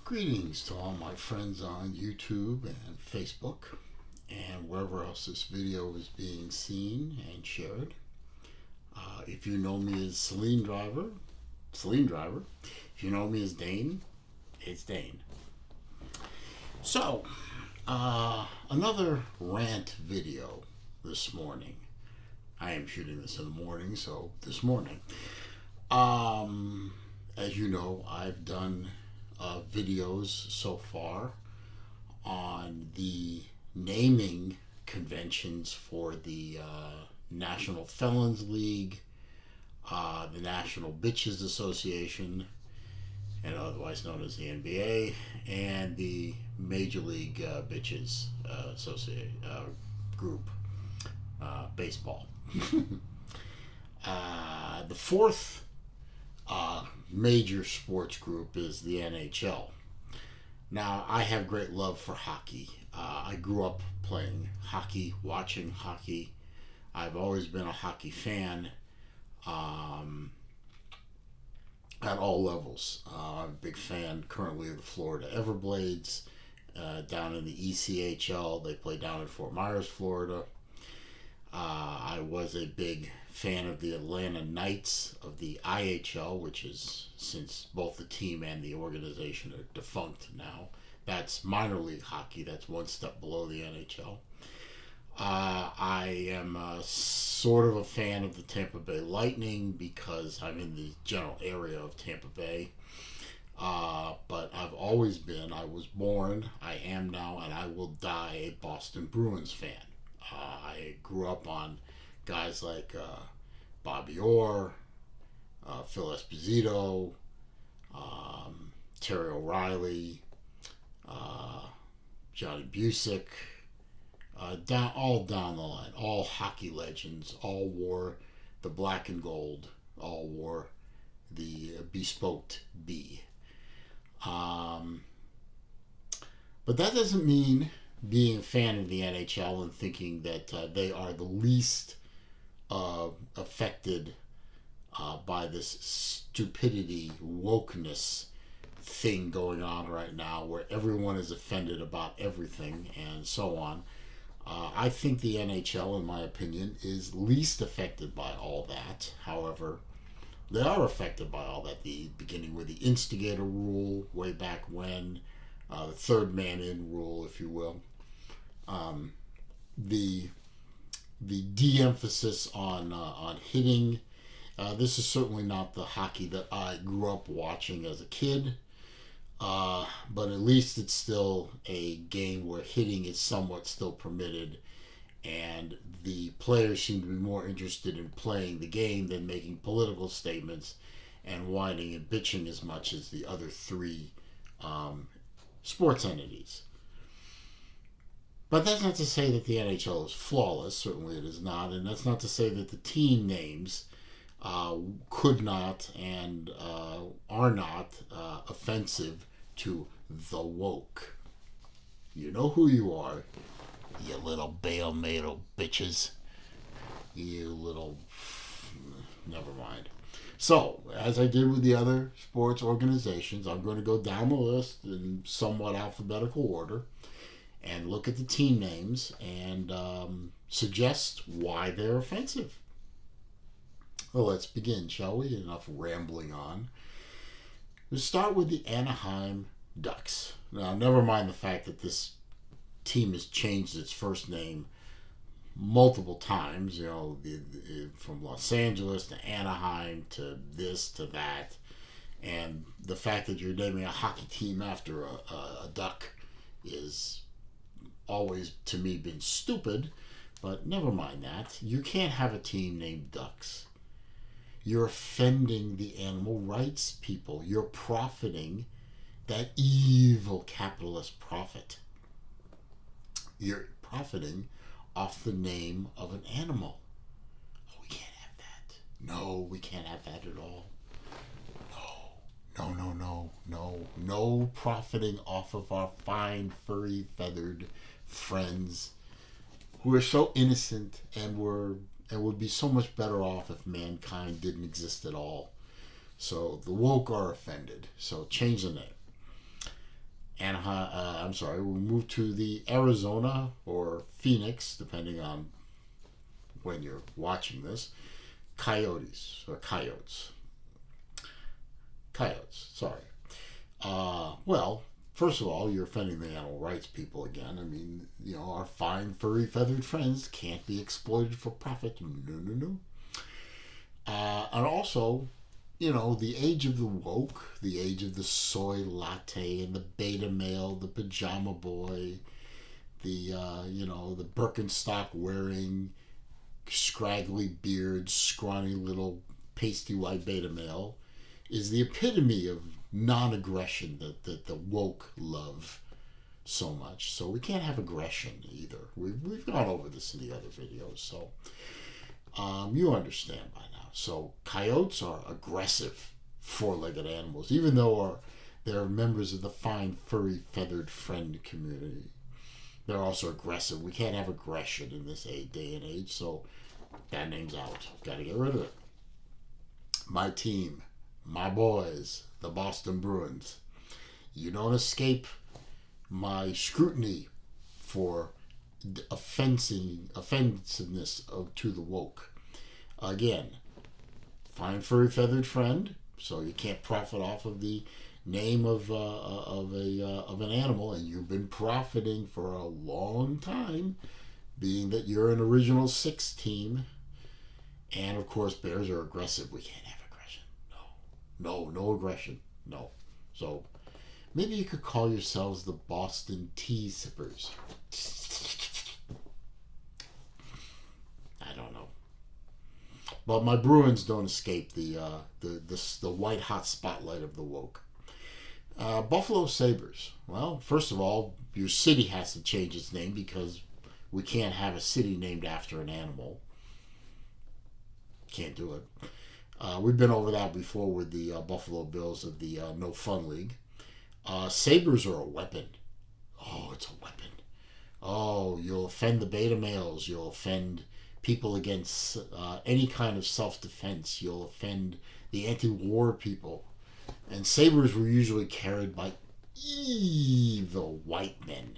Greetings to all my friends on YouTube and Facebook and wherever else this video is being seen and shared. If you know me as SaleenDriver. If you know me as Dane, it's Dane. So, another rant video this morning. I am shooting this in the morning, so this morning. As you know, I've done videos so far on the naming conventions for the National Felons League, the National Bitches Association, and otherwise known as the NBA, and the Major League Bitches group, baseball. The fourth major sports group is the NHL. Now, I have great love for hockey. I grew up playing hockey, watching hockey. I've always been a hockey fan at all levels. I'm a big fan currently of the Florida Everblades down in the ECHL. They play down in Fort Myers, Florida. I was a big fan of the Atlanta Knights of the IHL, which is, since both the team and the organization are defunct now. That's minor league hockey. That's one step below the NHL. I am sort of a fan of the Tampa Bay Lightning because I'm in the general area of Tampa Bay. But I've always been, I was born, I am now, and I will die a Boston Bruins fan. I grew up on guys like Bobby Orr, Phil Esposito, Terry O'Reilly, Johnny Busick, all down the line, all hockey legends, all wore the black and gold, all wore the bespoked B. But that doesn't mean being a fan of the NHL and thinking that they are the least affected by this stupidity, wokeness thing going on right now where everyone is offended about everything and so on. I think the NHL, in my opinion, is least affected by all that. However, they are affected by all that, beginning with the instigator rule way back when, the third man in rule, if you will. The de-emphasis on hitting. This is certainly not the hockey that I grew up watching as a kid, but at least it's still a game where hitting is somewhat still permitted, and the players seem to be more interested in playing the game than making political statements and whining and bitching as much as the other three sports entities. But that's not to say that the NHL is flawless. Certainly it is not. And that's not to say that the team names could not and are not offensive to the woke. You know who you are, you little bail-mato bitches. You little... Never mind. So, as I did with the other sports organizations, I'm going to go down the list in somewhat alphabetical order and look at the team names and suggest why they're offensive. Well, let's begin, shall we? Enough rambling on. Let's start with the Anaheim Ducks. Now, never mind the fact that this team has changed its first name multiple times, from Los Angeles to Anaheim to this to that, and the fact that you're naming a hockey team after a duck is always, to me, been stupid, but never mind that. You can't have a team named Ducks. You're offending the animal rights people. You're profiting that evil capitalist profit. You're profiting off the name of an animal. Oh, we can't have that. No, we can't have that at all. No profiting off of our fine, furry, feathered friends who are so innocent and would be so much better off if mankind didn't exist at all. So the woke are offended. So change the name. we'll move to the Arizona or Phoenix, depending on when you're watching this. Coyotes. Sorry. Well, first of all, you're offending the animal rights people again. I mean, our fine, furry, feathered friends can't be exploited for profit. No. And also, the age of the woke, the age of the soy latte and the beta male, the pajama boy, the Birkenstock wearing, scraggly beard, scrawny little pasty white beta male is the epitome of non-aggression that the woke love so much. So we can't have aggression either. We've gone over this in the other videos, so you understand by now. So coyotes are aggressive four-legged animals, even though they're members of the fine, furry, feathered friend community. They're also aggressive. We can't have aggression in this day and age, so that name's out. Got to get rid of it. My team, my boys, the Boston Bruins. You don't escape my scrutiny for offensiveness to the woke. Again, fine, furry, feathered friend, so you can't profit off of the name of an animal, and you've been profiting for a long time, being that you're an original six team. And of course, bears are aggressive. We can't have aggression. No aggression. No. So maybe you could call yourselves the Boston Tea Sippers. I don't know. But my Bruins don't escape the white hot spotlight of the woke. Buffalo Sabres. Well, first of all, your city has to change its name because we can't have a city named after an animal. Can't do it. We've been over that before with the Buffalo Bills of the No Fun League. Sabres are a weapon. Oh, it's a weapon. Oh, you'll offend the beta males. You'll offend people against any kind of self-defense. You'll offend the anti-war people. And sabres were usually carried by evil white men.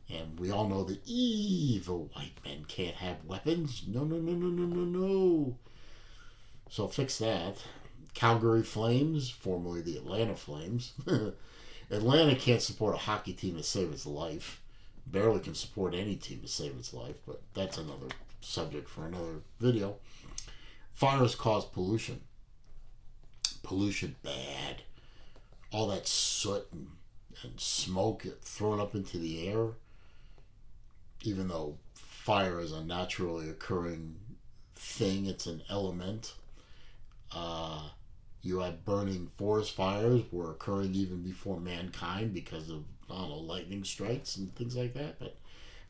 And we all know that evil white men can't have weapons. No. So fix that. Calgary Flames, formerly the Atlanta Flames. Atlanta can't support a hockey team to save its life. Barely can support any team to save its life, but that's another subject for another video. Fires cause pollution. Pollution bad. All that soot and smoke thrown up into the air, even though fire is a naturally occurring thing, it's an element. You had burning forest fires were occurring even before mankind because of, lightning strikes and things like that. But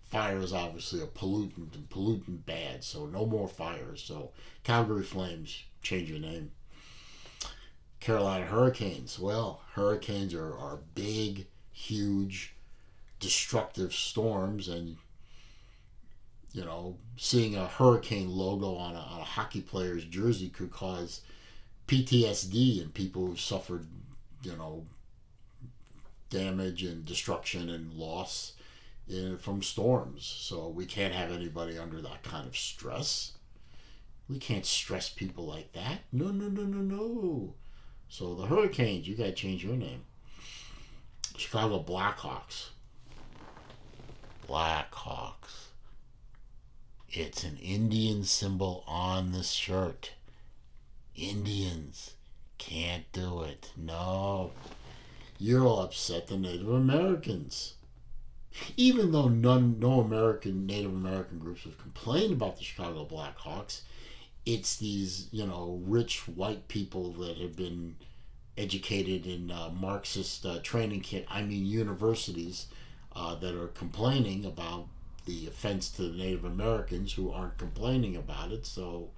fire is obviously a pollutant, and pollutant bad, so no more fires. So Calgary Flames, change your name. Carolina Hurricanes. Well, hurricanes are big, huge, destructive storms, and seeing a hurricane logo on a hockey player's jersey could cause PTSD in people who suffered, damage and destruction and loss from storms. So we can't have anybody under that kind of stress. We can't stress people like that. No. So the Hurricanes, you got to change your name. Chicago Blackhawks. It's an Indian symbol on the shirt. Indians can't do it. No. You'll upset the Native Americans. Even though no Native American groups have complained about the Chicago Blackhawks, it's these, rich white people that have been educated in Marxist universities that are complaining about the offense to the Native Americans who aren't complaining about it. So,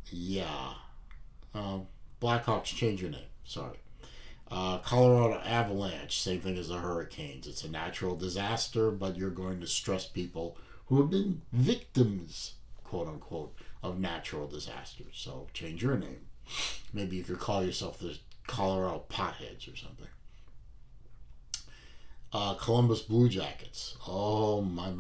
yeah. Blackhawks, change your name. Sorry. Colorado Avalanche, same thing as the Hurricanes. It's a natural disaster, but you're going to stress people who have been victims, quote unquote, of natural disasters. So change your name. Maybe you could call yourself the Colorado Potheads or something. Columbus Blue Jackets. Oh, my.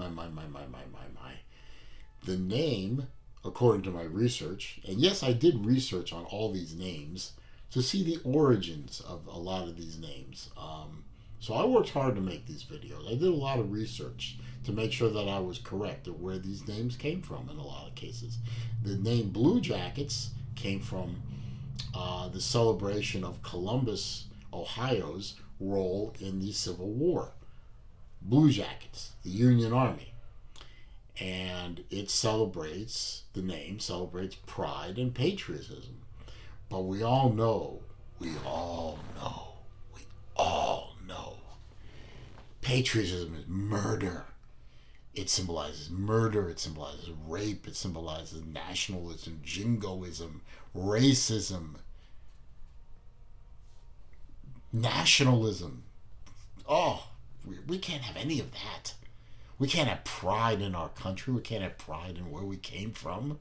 The name, according to my research, and yes, I did research on all these names to see the origins of a lot of these names. So I worked hard to make these videos. I did a lot of research to make sure that I was correct of where these names came from in a lot of cases. The name Blue Jackets came from the celebration of Columbus, Ohio's role in the Civil War. Blue Jackets, the Union Army. And it celebrates, the name celebrates pride and patriotism. But we all know, patriotism is murder. It symbolizes murder, it symbolizes rape, it symbolizes nationalism, jingoism, racism, nationalism. Oh, we can't have any of that. We can't have pride in our country. We can't have pride in where we came from.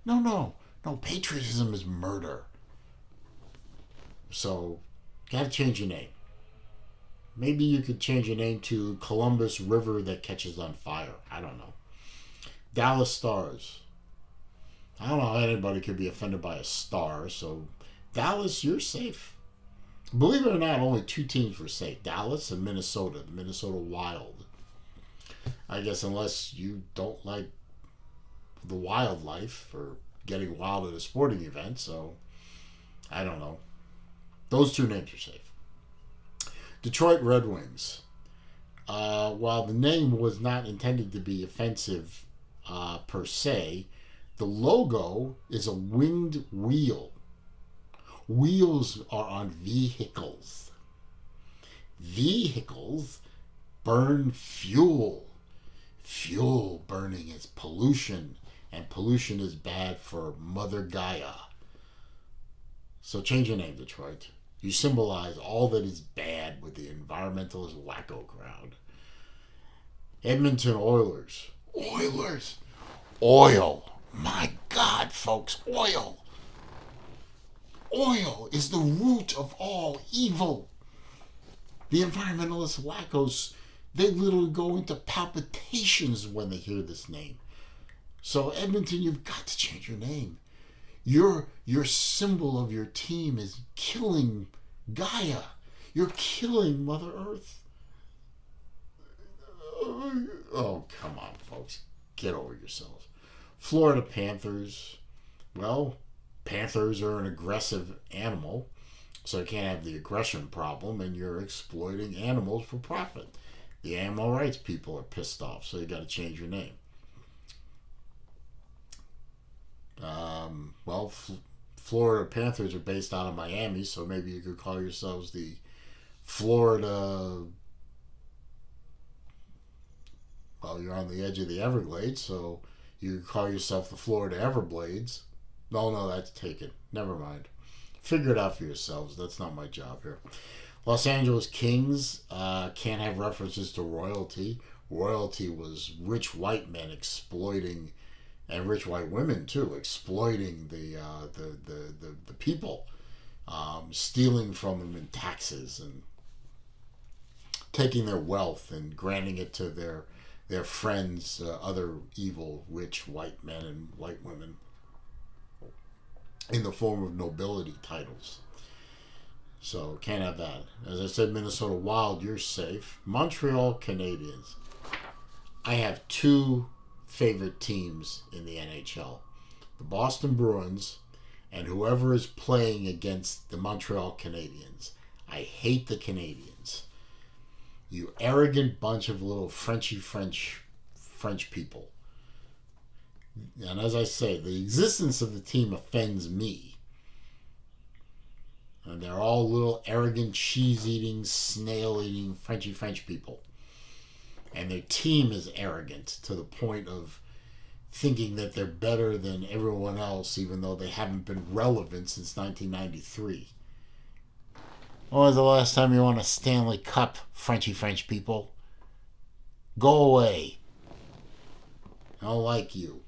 No, patriotism is murder. So, gotta change your name. Maybe you could change your name to Columbus River that catches on fire. I don't know. Dallas Stars. I don't know how anybody could be offended by a star. So, Dallas, you're safe. Believe it or not, only two teams were safe. Dallas and Minnesota. The Minnesota Wild. I guess unless you don't like the wildlife or getting wild at a sporting event. So, I don't know. Those two names are safe. Detroit Red Wings. While the name was not intended to be offensive per se, the logo is a winged wheel. Wheels are on vehicles. Vehicles burn fuel. Fuel burning is pollution, and pollution is bad for Mother Gaia. So change your name, Detroit. You symbolize all that is bad with the environmentalist wacko crowd. Edmonton Oilers. Oilers. Oil. My God, folks, oil. Oil is the root of all evil. The environmentalist wackos, they literally go into palpitations when they hear this name. So, Edmonton, you've got to change your name. Your symbol of your team is killing Gaia. You're killing Mother Earth. Oh, come on, folks. Get over yourselves. Florida Panthers. Well, Panthers are an aggressive animal, so you can't have the aggression problem, and you're exploiting animals for profit. The animal rights people are pissed off, so you got to change your name. Florida Panthers are based out of Miami, so maybe you could call yourselves the Florida. Well, you're on the edge of the Everglades, so you could call yourself the Florida Everblades. No, that's taken. Never mind. Figure it out for yourselves. That's not my job here. Los Angeles Kings can't have references to royalty. Royalty was rich white men exploiting, and rich white women too, exploiting the people, stealing from them in taxes and taking their wealth and granting it to their friends, other evil rich white men and white women, in the form of nobility titles. So, can't have that. As I said, Minnesota Wild, you're safe. Montreal Canadiens. I have two favorite teams in the NHL. The Boston Bruins and whoever is playing against the Montreal Canadiens. I hate the Canadiens. You arrogant bunch of little French people. And as I say, the existence of the team offends me. And they're all little arrogant, cheese-eating, snail-eating French people. And their team is arrogant to the point of thinking that they're better than everyone else, even though they haven't been relevant since 1993. When was the last time you won a Stanley Cup, French people? Go away. I don't like you.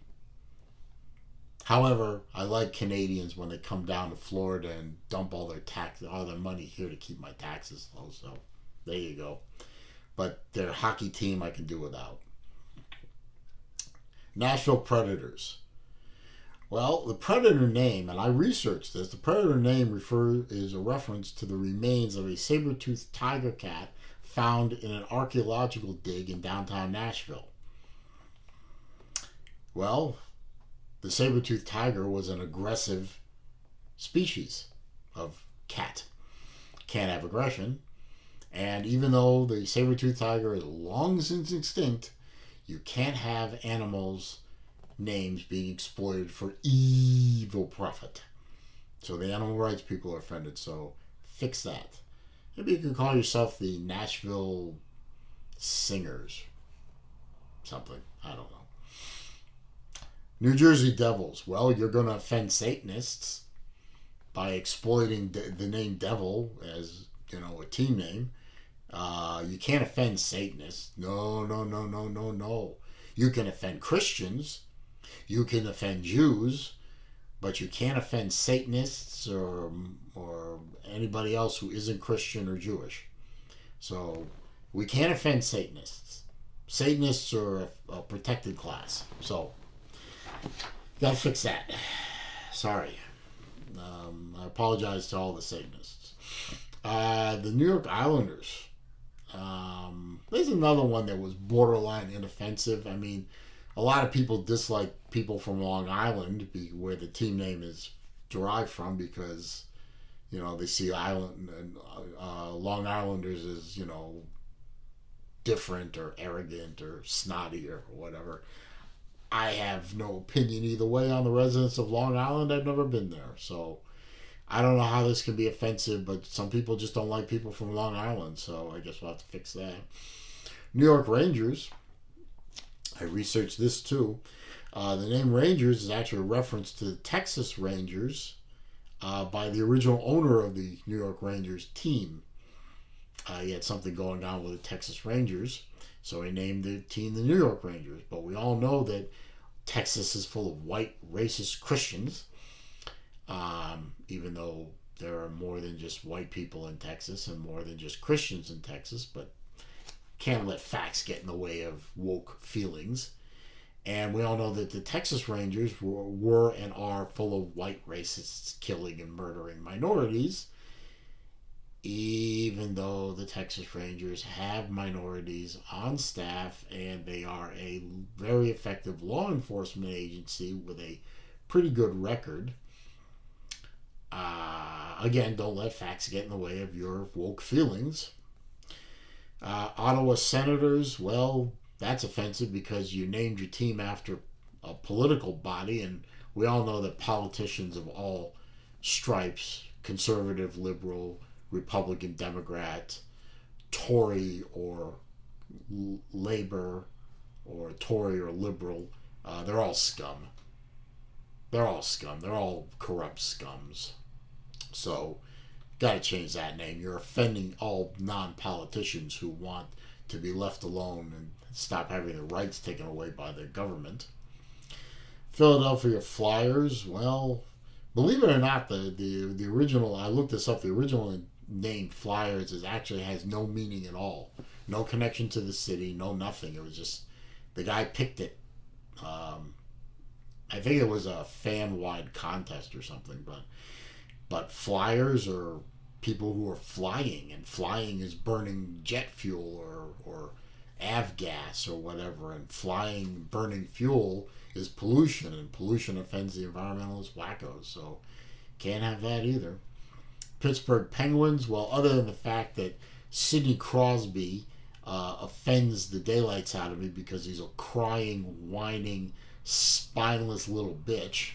However, I like Canadians when they come down to Florida and dump all their money here to keep my taxes low. So, there you go. but their hockey team I can do without. Nashville Predators. Well, the Predator name, and I researched this, the Predator name is a reference to the remains of a saber-toothed tiger cat found in an archaeological dig in downtown Nashville. Well, the saber-toothed tiger was an aggressive species of cat. Can't have aggression. And even though the saber-toothed tiger is long since extinct, you can't have animals' names being exploited for evil profit. So the animal rights people are offended, so fix that. Maybe you could call yourself the Nashville Singers. Something. I don't know. New Jersey Devils. Well, you're going to offend Satanists by exploiting the name Devil as, a team name. You can't offend Satanists. No. You can offend Christians. You can offend Jews. But you can't offend Satanists or anybody else who isn't Christian or Jewish. So we can't offend Satanists. Satanists are a protected class. So gotta fix that. Sorry. I apologize to all the Satanists. The New York Islanders. There's another one that was borderline inoffensive. I mean, a lot of people dislike people from Long Island, where the team name is derived from, because, they see Long Islanders as, different or arrogant or snotty or whatever. I have no opinion either way on the residents of Long Island. I've never been there. So I don't know how this can be offensive, but some people just don't like people from Long Island. So I guess we'll have to fix that. New York Rangers. I researched this too. The name Rangers is actually a reference to the Texas Rangers by the original owner of the New York Rangers team. He had something going on with the Texas Rangers, so he named the team the New York Rangers. But we all know that Texas is full of white racist Christians, even though there are more than just white people in Texas and more than just Christians in Texas, but can't let facts get in the way of woke feelings. And we all know that the Texas Rangers were and are full of white racists killing and murdering minorities, even though the Texas Rangers have minorities on staff and they are a very effective law enforcement agency with a pretty good record. Again, don't let facts get in the way of your woke feelings. Ottawa Senators, well, that's offensive because you named your team after a political body, and we all know that politicians of all stripes, conservative, liberal, Republican, Democrat, Tory or Labor, or Tory or Liberal, they're all scum. They're all scum. They're all corrupt scums. So, got to change that name. You're offending all non-politicians who want to be left alone and stop having their rights taken away by their government. Philadelphia Flyers, well, believe it or not, the original, I looked this up, the original name Flyers actually has no meaning at all. No connection to the city, no nothing. It was just, the guy picked it. I think it was a fan-wide contest or something, but Flyers are people who are flying, and flying is burning jet fuel or avgas or whatever, and burning fuel is pollution, and pollution offends the environmentalist wackos, so can't have that either. Pittsburgh Penguins, well, other than the fact that Sidney Crosby offends the daylights out of me because he's a crying, whining, spineless little bitch,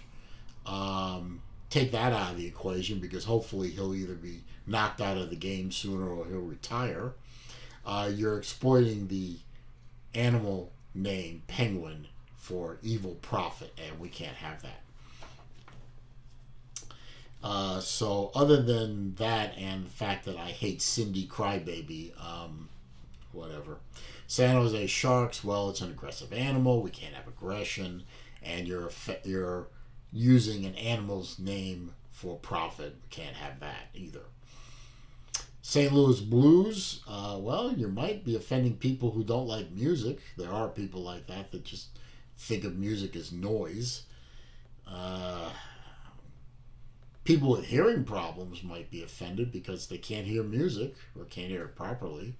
take that out of the equation, because hopefully he'll either be knocked out of the game sooner or he'll retire. You're exploiting the animal name Penguin for evil profit, and we can't have that. So other than that and the fact that I hate Cindy Crybaby, whatever. San Jose Sharks, well, it's an aggressive animal. We can't have aggression, and you're using an animal's name for profit. We can't have that either. St. Louis Blues, well, you might be offending people who don't like music. There are people like that just think of music as noise. People with hearing problems might be offended because they can't hear music or can't hear it properly.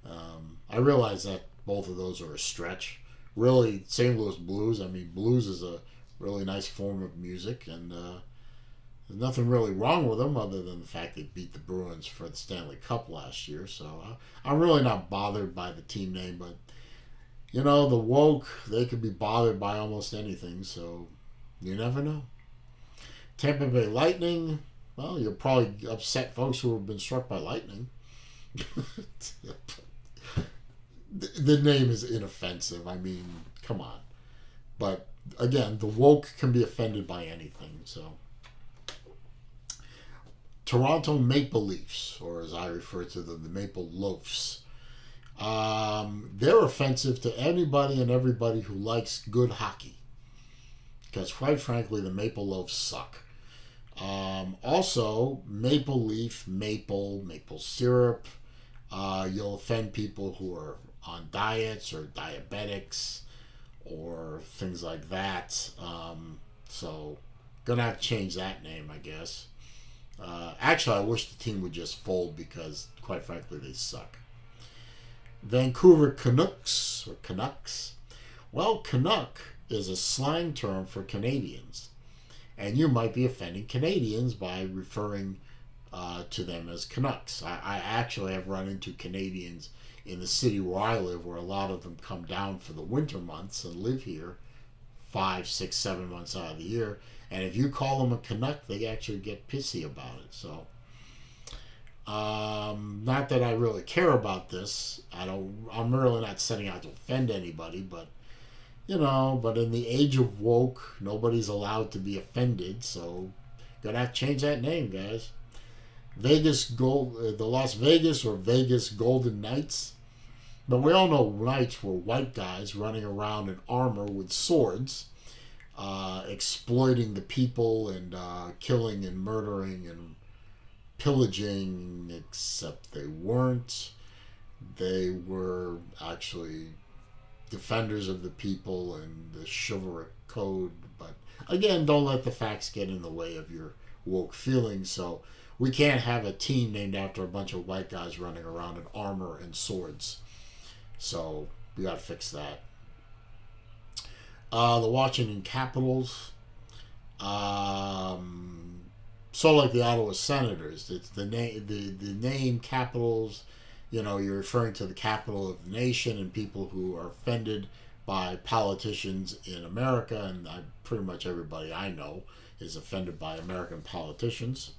I realize that both of those are a stretch. Really, St. Louis Blues, I mean, blues is a really nice form of music, and there's nothing really wrong with them other than the fact they beat the Bruins for the Stanley Cup last year. So I'm really not bothered by the team name, but you know, the woke, they could be bothered by almost anything, so you never know. Tampa Bay Lightning, well, you'll probably upset folks who have been struck by lightning. The name is inoffensive. I mean, come on. But again, the woke can be offended by anything. So, Toronto Maple Leafs, or as I refer to them, the Maple Loafs. They're offensive to anybody and everybody who likes good hockey. Because quite frankly, the Maple Loafs suck. Also, maple leaf, maple syrup. You'll offend people who are on diets or diabetics or things like that. So, gonna have to change that name, I guess. Actually, I wish the team would just fold because, quite frankly, they suck. Vancouver Canucks, or Canucks. Well, Canuck is a slang term for Canadians. And you might be offending Canadians by referring to them as Canucks. I actually have run into Canadians in the city where I live, where a lot of them come down for the winter months and live here 5, 6, 7 months out of the year. And if you call them a Canuck, they actually get pissy about it. So, not that I really care about this. I'm really not setting out to offend anybody, but you know, but in the age of woke, nobody's allowed to be offended, so gonna have to change that name, guys. The Las Vegas or Vegas Golden Knights. But we all know Knights were white guys running around in armor with swords, exploiting the people and killing and murdering and pillaging, except they weren't. They were actually defenders of the people and the chivalric code. But again, don't let the facts get in the way of your woke feelings. So we can't have a team named after a bunch of white guys running around in armor and swords. So we got to fix that. The Washington Capitals. So like the Ottawa Senators, it's the name Capitals. You know, you're referring to the capital of the nation and people who are offended by politicians in America, and pretty much everybody I know is offended by American politicians.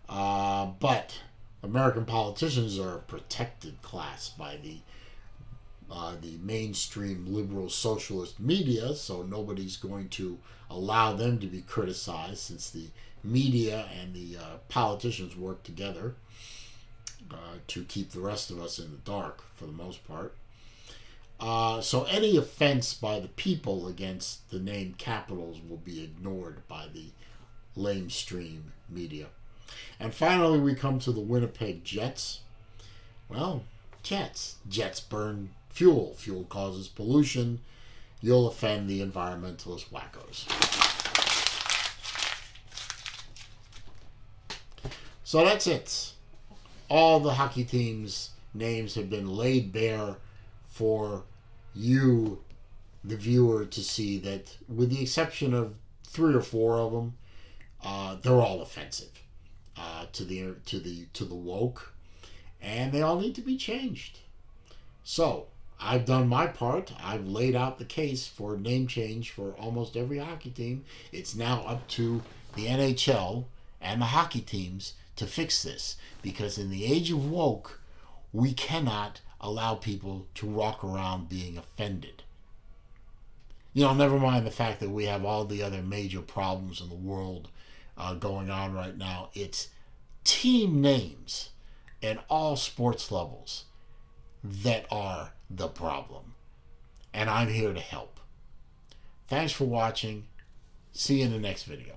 But American politicians are a protected class by the mainstream liberal socialist media, so nobody's going to allow them to be criticized since the media and the politicians work together to keep the rest of us in the dark for the most part. So any offense by the people against the name Capitals will be ignored by the lamestream media. And finally, we come to the Winnipeg Jets. Well, Jets burn fuel. Fuel causes pollution. You'll offend the environmentalist wackos. So that's it. All the hockey teams' names have been laid bare for you, the viewer, to see that, with the exception of 3 or 4 of them, they're all offensive to the woke, and they all need to be changed. So I've done my part. I've laid out the case for name change for almost every hockey team. It's now up to the NHL and the hockey teams to fix this, because in the age of woke, we cannot allow people to walk around being offended. You know, never mind the fact that we have all the other major problems in the world going on right now. It's team names at all sports levels that are the problem. And I'm here to help. Thanks for watching. See you in the next video.